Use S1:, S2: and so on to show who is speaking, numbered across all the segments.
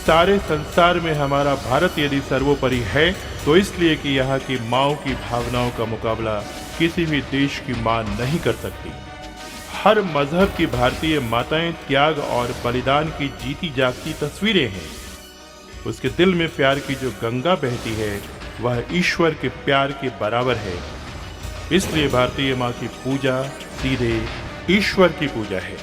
S1: सारे संसार में हमारा भारत यदि सर्वोपरि है तो इसलिए कि यहाँ की माँओं की भावनाओं का मुकाबला किसी भी देश की माँ नहीं कर सकती। हर मजहब की भारतीय माताएं त्याग और बलिदान की जीती जागती तस्वीरें हैं। उसके दिल में प्यार की जो गंगा बहती है वह ईश्वर के प्यार के बराबर है। इसलिए भारतीय माँ की पूजा सीधे ईश्वर की पूजा है।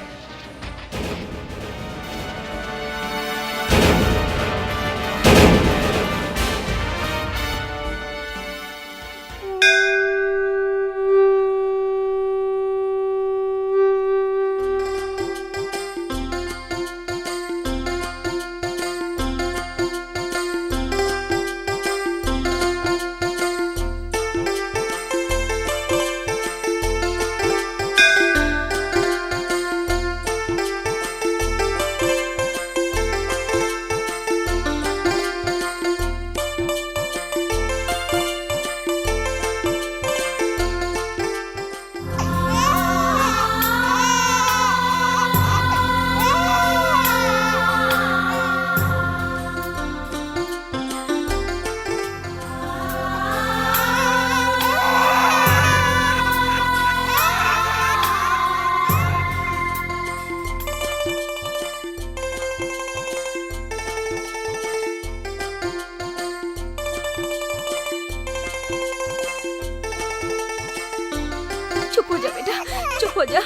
S2: चुप हो जा बेटा, चुप हो जा।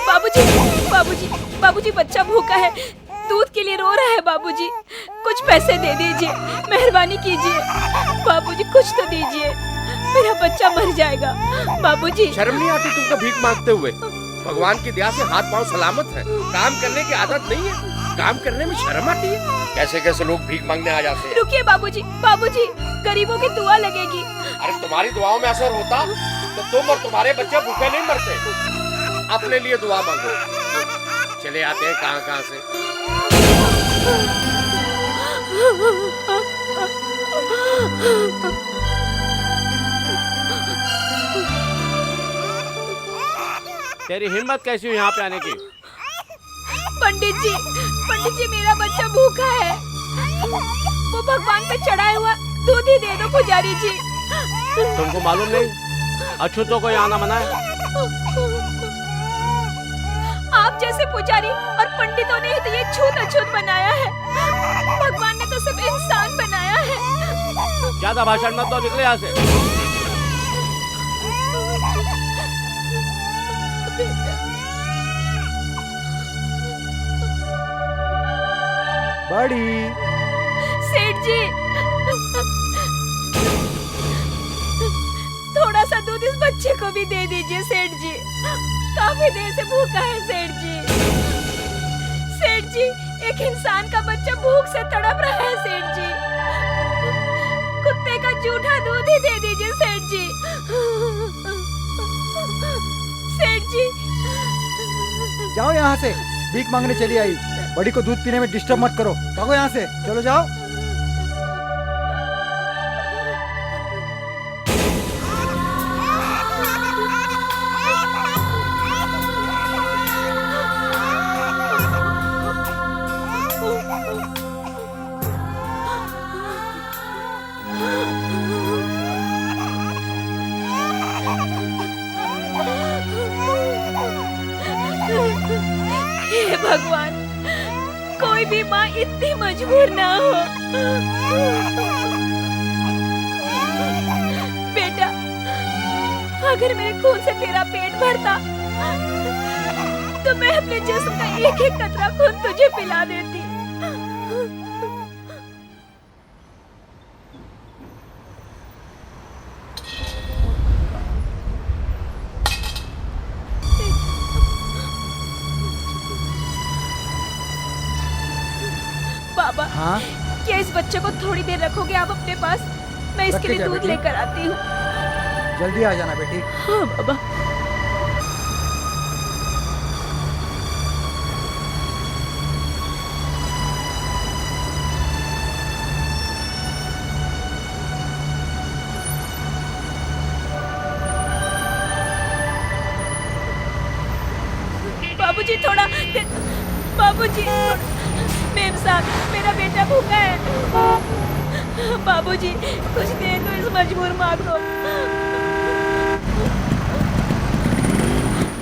S2: बाबूजी, बाबूजी, बाबूजी बच्चा भूखा है, दूध के लिए रो रहा है। बाबूजी कुछ पैसे दे दीजिए, मेहरबानी कीजिए। बाबूजी कुछ तो दीजिए, मेरा बच्चा मर जाएगा। बाबूजी
S3: शर्म नहीं आती तुमको भीख मांगते हुए? भगवान की दया से हाथ पांव सलामत है, काम करने की आदत नहीं है, काम करने में शर्म आती है। कैसे कैसे लोग भीख मांगने आ जाते हैं।
S2: रुकिए बाबूजी, बाबूजी गरीबों की दुआ लगेगी।
S3: अरे तुम्हारी दुआओं में असर होता तो तुम और तुम्हारे बच्चे भूखे नहीं मरते। अपने लिए दुआ मांगो। चले आते हैं कहाँ कहाँ से।
S4: तेरी हिम्मत कैसी हुई यहाँ पे आने की?
S2: पंडित जी मेरा बच्चा भूखा है, वो भगवान पे चढ़ाया हुआ दूध ही दे दो पुजारी जी।
S4: तुमको मालूम नहीं अछूतों को यहाँ आना मना है?
S2: आप जैसे पुजारी और पंडितों ने ही तो ये छूत अछूत बनाया है। भगवान ने तो सिर्फ इंसान बनाया है।
S4: ज्यादा भाषण मत दो, निकले यहाँ से।
S5: बड़ी
S2: सेठ जी, थोड़ा सा दूध इस बच्चे को भी दे दीजिए सेठ जी, काफी देर से भूखा है सेठ जी। सेठ जी एक इंसान का बच्चा भूख से तड़प रहा है सेठ जी, कुत्ते का जूठा दूध ही दे दीजिए सेठ जी। सेठ जी
S5: जाओ यहाँ से, भीख मांगने चली आई। बड़ी को दूध पीने में डिस्टर्ब मत करो, भागो यहाँ से, चलो जाओ।
S2: हे भगवान, कोई भी माँ इतनी मजबूर ना हो। बेटा अगर मेरे खून से तेरा पेट भरता तो मैं अपने जिस्म का एक एक कतरा खून तुझे पिला देती। बाबा
S5: हाँ
S2: क्या इस बच्चे को थोड़ी देर रखोगे आप अपने पास? मैं इसके
S5: रखे
S2: लिए
S5: क्या
S2: दूध
S5: बेटी?
S2: लेकर आती हूँ।
S5: जल्दी आ जाना बेटी।
S2: हाँ बाबा। बाबूजी थोड़ा, बाबूजी मेम साहब मेरा बेटा भूखा है। बाबूजी कुछ दे दो इस मजबूर माँ को।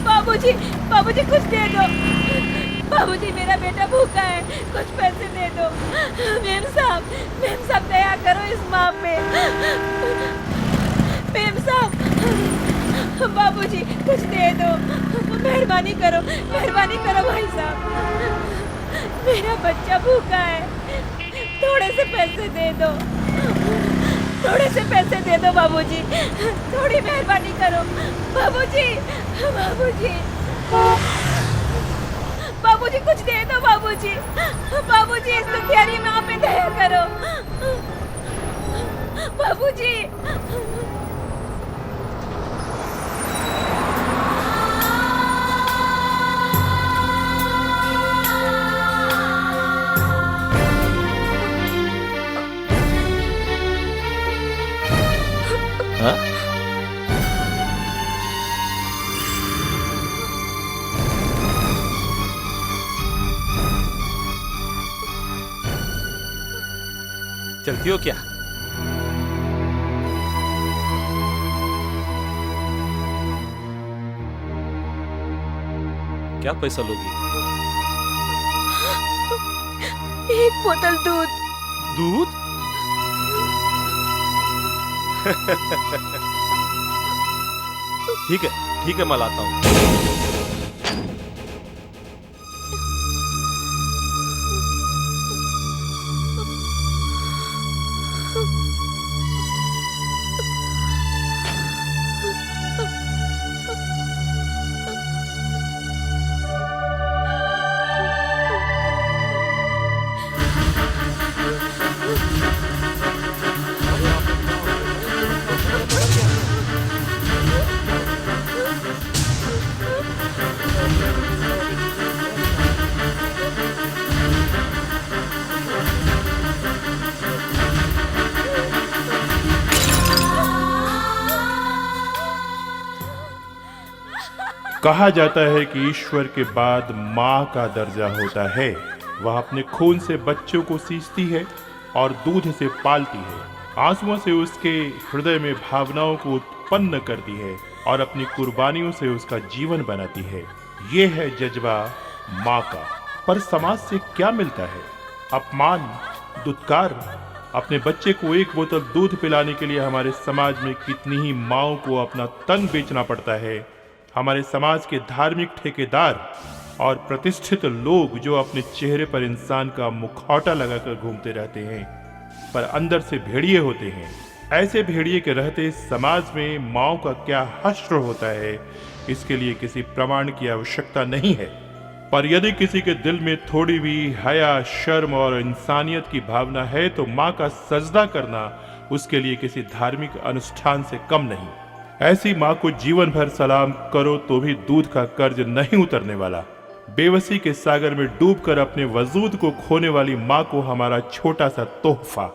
S2: बाबूजी बाबूजी कुछ दे दो। बाबूजी मेरा बेटा भूखा है, कुछ पैसे दे दो। मेम साहब दया करो इस माँ पे। मेम साहब बाबूजी कुछ दे दो, मेहरबानी करो भाई साहब। मेरा बच्चा भूखा है, थोड़े से पैसे दे दो, थोड़े से पैसे दे दो बाबूजी, थोड़ी मेहरबानी करो बाबूजी। बाबूजी बाबूजी कुछ दे दो बाबूजी। बाबूजी इस दुखियारी माँ पे दया करो बाबूजी।
S4: हाँ? चलती हो क्या? क्या पैसा लोगी?
S2: एक बोतल दूध।
S4: दूध? ठीक है मैं लाता हूँ।
S1: कहा जाता है कि ईश्वर के बाद माँ का दर्जा होता है। वह अपने खून से बच्चों को सींचती है और दूध से पालती है, आंसुओं से उसके हृदय में भावनाओं को उत्पन्न करती है और अपनी कुर्बानियों से उसका जीवन बनाती है। ये है जज्बा माँ का। पर समाज से क्या मिलता है? अपमान, दुत्कार। अपने बच्चे को एक बोतल दूध पिलाने के लिए हमारे समाज में कितनी ही माँओं को अपना तन बेचना पड़ता है। हमारे समाज के धार्मिक ठेकेदार और प्रतिष्ठित लोग जो अपने चेहरे पर इंसान का मुखौटा लगाकर घूमते रहते हैं, पर अंदर से भेड़िए होते हैं। ऐसे भेड़िए के रहते समाज में माँओं का क्या हश्र होता है, इसके लिए किसी प्रमाण की आवश्यकता नहीं है। पर यदि किसी के दिल में थोड़ी भी हया, शर्म और इंसानियत की भावना है तो माँ का सजदा करना उसके लिए किसी धार्मिक अनुष्ठान से कम नहीं। ऐसी माँ को जीवन भर सलाम करो तो भी दूध का कर्ज नहीं उतरने वाला। बेबसी के सागर में डूबकर अपने वजूद को खोने वाली माँ को हमारा छोटा सा तोहफा।